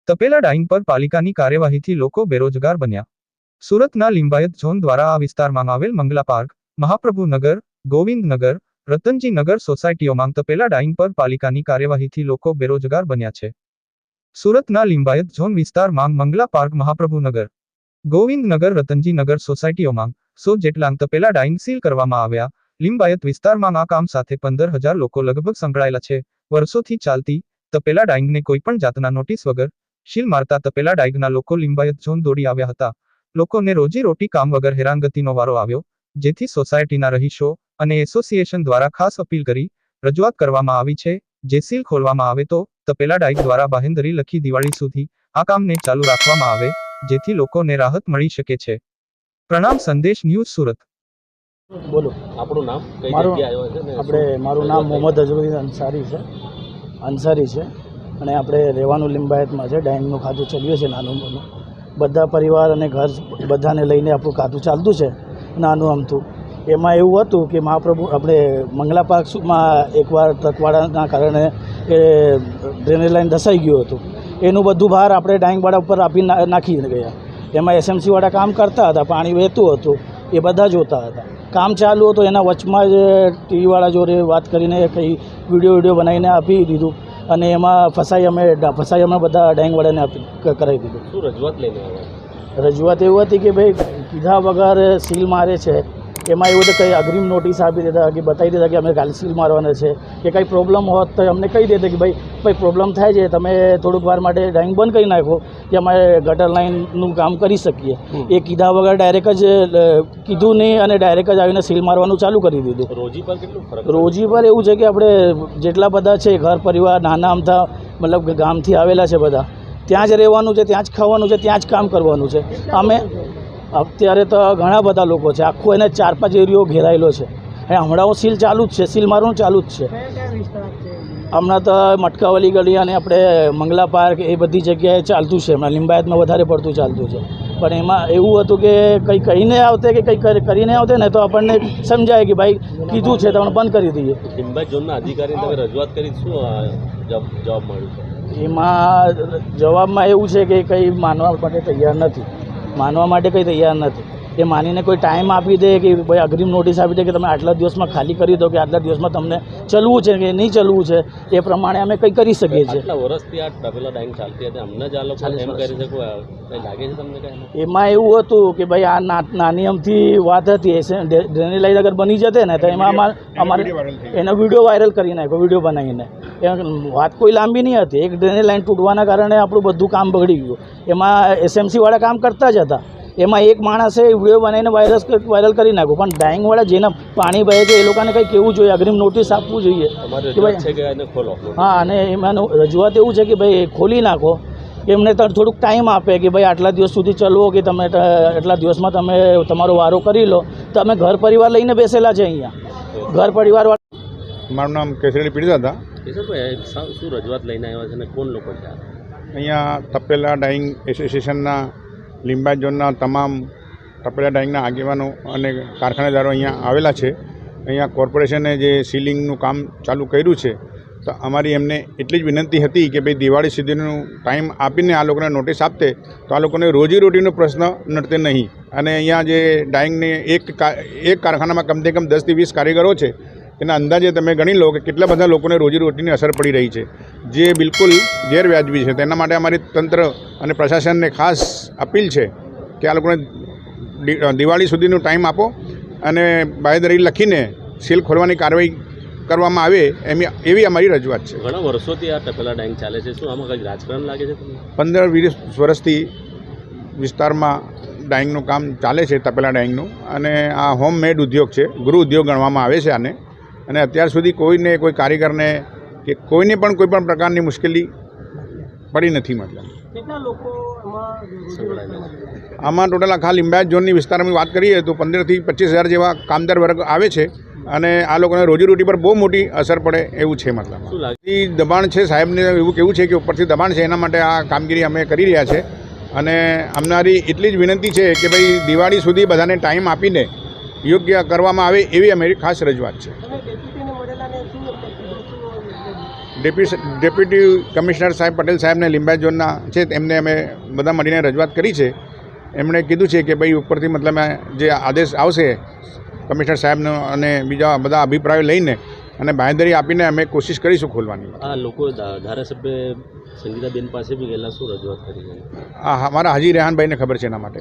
તપેલા dying પર પાલિકાની કાર્યવાહીથી લોકો બેરોજગાર બન્યા। સુરતના લિંબાયત ઝોન દ્વારા આ વિસ્તારમાં આવેલ મંગલા પાર્ક, મહાપ્રભુનગર, ગોવિંદનગર, રતનજી નગર સોસાયટીઓમાં તપેલા ડાઈંગ પર પાલિકાની કાર્યવાહીથી લોકો બેરોજગાર બન્યા છે। સુરતના લિંબાયત ઝોન વિસ્તારમાં મંગલા પાર્ક, મહાપ્રભુનગર, ગોવિંદનગર, રતનજી નગર સોસાયટીઓમાં 100 જેટલા તપેલા ડાઈંગ સીલ કરવામાં આવ્યા। લિંબાયત વિસ્તારમાં આ કામ સાથે 15,000 લોકો લગભગ સંકળાયેલા છે। વર્ષોથી ચાલતી તપેલા ડાઈંગને કોઈપણ જાતના નોટિસ વગર સીલ મારતા તપેલા ડાઈંગના લોકો લિંબાયત ઝોન દોડી આવ્યા હતા। લોકોને રોજીરોટી કામ વગર હેરાનગતિનો વારો આવ્યો, જેથી સોસાયટીના રહીશો અને એસોસિએશન દ્વારા ખાસ અપીલ કરી રજૂઆત કરવામાં આવી છે। જે સીલ ખોલવામાં આવે તો તપેલા ડાઈંગ દ્વારા બાહેંધરી લખી દિવાળી સુધી આ કામને ચાલુ રાખવામાં આવે, જેથી લોકોને રાહત મળી શકે છે। પ્રણામ સંદેશ ન્યૂઝ સુરત। બોલો, આપણું નામ? મારું નામ મોહમ્મદ અઝહરુદ્દીન અંસારી છે અને આપણે રહેવાનું લિંબાયતમાં છે। ડાઈંગનું ખાતું ચાલ્યું છે નાનું મોનું, બધા પરિવાર અને ઘર બધાને લઈને આપણું ખાતું ચાલતું છે નાનું અમથું। એમાં એવું હતું કે મહાપ્રભુ આપણે મંગલા પાર્કમાં એકવાર ટ્રકવાળાના કારણે એ ડ્રેનેજ લાઈન ધસાઈ ગયું હતું, એનું બધું ભાર આપણે ડાઈંગવાળા ઉપર આપી નાખી ગયા। એમાં એસએમસીવાળા કામ કરતા હતા, પાણી વહેતું હતું, એ બધા જોતા હતા। કામ ચાલુ હતું, એના વચમાં જ ટીવીવાળા જોડે વાત કરીને કંઈ વિડીયો બનાવીને આપી દીધું અને એમાં ફસાઈ અમે બધા ડાઈંગવાળાને કરાવી દીધું। શું રજૂઆત લઈને આવ્યા? રજૂઆત એવું હતી કે ભાઈ કીધા વગર સીલ મારે છે। એમાં એવું કંઈ અગ્રિમ નોટિસ આપી દેતા કે બતાવી દેતા કે અમે કાલે સીલ મારવાના છે, કે કંઈ પ્રોબ્લેમ હોત તો અમને કહી દેતા કે ભાઈ પ્રોબ્લેમ થાય છે, તમે થોડુંક વાર માટે ડાઈંગ બંધ કરી નાખો કે અમારે ગટર લાઇનનું કામ કરી શકીએ। એ કીધા વગર ડાયરેક્ટ જ કીધું નહીં અને ડાયરેક્ટ જ આવીને સીલ મારવાનું ચાલુ કરી દીધું। રોજી પર કેટલું ફરક? રોજી પર એવું છે કે આપણે જેટલા બધા છે ઘર પરિવાર નાના અમથા મતલબ કે ગામથી આવેલા છે બધા, ત્યાં જ રહેવાનું છે, ત્યાં જ ખાવાનું છે, ત્યાં જ કામ કરવાનું છે। અમે અત્યારે તો ઘણા બધા લોકો છે, આખો એને 4-5 એરિયો ઘેરાયેલો છે અને હમણાં સીલ ચાલુ જ છે, સીલ મારવાનું ચાલુ જ છે। હમણાં તો મટકાવાલી ગલી અને આપણે મંગલા પાર્ક એ બધી જગ્યાએ ચાલતું છે, હમણાં લિંબાયતમાં વધારે પડતું ચાલતું છે। પણ એમાં એવું હતું કે કંઈ કહીને આવતે કે કંઈ કરીને આવતે ને તો આપણને સમજાય કે ભાઈ કીધું છે તો બંધ કરી દઈએ। લિંબાયત ઝોનના અધિકારીને તમે રજૂઆત કરી, શું જવાબ મળ્યું છે? એમાં જવાબમાં એવું છે કે કંઈ માનવા માટે તૈયાર નથી। એ માનીને કોઈ ટાઈમ આપી દે કે ભાઈ અગ્રિમ નોટિસ આપી દે કે તમે આટલા દિવસમાં ખાલી કરી દો કે આટલા દિવસમાં તમને ચલવું છે કે નહીં ચલવું છે, એ પ્રમાણે અમે કંઈ કરી શકીએ છીએ। આટલા વર્ષથી આ તપેલા ડાઈંગ ચાલતી હતી, અમને જ આ લોકો એમ કરી શકો, કંઈ લાગે છે તમને કંઈ? એમાં એવું હતું કે ભાઈ આ નાની અમથી વાત હતી, ડ્રેનેજ લાઈન અગર બની જતે ને તો એમાં અમારે એનો વિડીયો વાયરલ કરી નાખ્યો, વિડીયો બનાવીને। વાત કોઈ લાંબી નહીં હતી, એક ડ્રેનેજ લાઈન તૂટવાના કારણે આપણું બધું કામ બગડી ગયું। એમાં એસએમસીવાળા કામ કરતા જ હતા, એમાં એક માણસે વિડીયો બનાવીને વાયરલ કરી નાખ્યો, પણ ડાઈંગવાળા જેના પાણી વહે છે એ લોકોને કંઈ કહેવું જોઈએ, અગ્રિમ નોટિસ આપવું જોઈએ કે ભાઈ હા। અને એમાં રજૂઆત એવું છે કે ભાઈ ખોલી નાખો, એમને થોડુંક ટાઈમ આપે કે ભાઈ આટલા દિવસ સુધી ચલવો કે તમે એટલા દિવસમાં તમે તમારો વારો કરી લો। તો અમે ઘર પરિવાર લઈને બેસેલા છે અહીંયા, ઘર પરિવાર। મારું નામ કેસરી પીડિત હતા। કેશરભાઈ, શું રજૂઆત લઈને આવ્યા છે અને કોણ લોકો છે? અહીંયા તપેલા ડાઈંગ એસોસિએશનના લિંબાયત ઝોનના તમામ તપેલા ડાઈંગના આગેવાનો અને કારખાનેદારો અહીંયા આવેલા છે। અહીંયા કોર્પોરેશને જે સીલિંગનું કામ ચાલુ કર્યું છે, તો અમારી એમને એટલી જ વિનંતી હતી કે ભાઈ દિવાળી સુધીનું ટાઈમ આપીને આ લોકોને નોટિસ આપતે તો આ લોકોને રોજીરોટીનો પ્રશ્ન નડતે નહીં। અને અહીંયા જે ડાઈંગને એક કારખાનામાં કમસે કમ 10 થી 20 કારીગરો છે, એના અંદાજે તમે ગણી લો કે કેટલા બધા લોકોને રોજીરોટીની અસર પડી રહી છે, જે બિલકુલ ગેરવ્યાજબી છે। તેના માટે અમારી તંત્ર અને પ્રશાસનને ખાસ અપીલ છે કે આ લોકોને દિવાળી સુધીનો ટાઈમ આપો અને બાંહેધરી લખીને સીલ ખોલવાની કાર્યવાહી કરવામાં આવે, એવી અમારી રજૂઆત છે। ઘણા વર્ષોથી આ તપેલા ડાઈંગ ચાલે છે, શું આમાં કંઈ રાજકારણ લાગે છે? 15-20 વર્ષથી વિસ્તારમાં ડાઈંગનું કામ ચાલે છે, તપેલા ડાઈંગનું, અને આ હોમ મેડ ઉદ્યોગ છે, ગૃહ ઉદ્યોગ ગણવામાં આવે છે આને। અને અત્યાર સુધી કોઈ કારીગરને કે કોઈને પણ કોઈ પણ પ્રકારની મુશ્કેલી પડી નથી। મતલબ આમાં ટોટલ આખા લિંબાયત ઝોનની વિસ્તારમાં વાત કરીએ તો 15 થી 25 હજાર જેવા કામદાર વર્ગ આવે છે અને આ લોકોને રોજીરોટી પર બહુ મોટી અસર પડે એવું છે। મતલબ દબાણ છે, સાહેબને એવું કેવું છે કે ઉપરથી દબાણ છે, એના માટે આ કામગીરી અમે કરી રહ્યા છે। અને અમારી એટલી જ વિનંતી છે કે ભાઈ દિવાળી સુધી બધાને ટાઈમ આપીને યોગ્ય કરવામાં આવે, એવી અમારી ખાસ રજૂઆત છે। ડેપ્યુટી કમિશનર સાહેબ પટેલ સાહેબને લિંબાયત ઝોનના છે એમને અમે બધા મળીને રજૂઆત કરી છે. એમણે કીધું છે કે ભાઈ ઉપરથી મતલબ જે આદેશ આવશે કમિશનર સાહેબનો અને બીજા બધા અભિપ્રાયો લઈને અને બાંહેધરી આપીને અમે કોશિશ કરીશું ખોલવાની. આ લોકો ધારાસભ્ય સંગીતાબેન પાસે બી ગયેલા, શું રજૂઆત કરી? મારા હાજી રેહાનભાઈને ખબર છે એના માટે.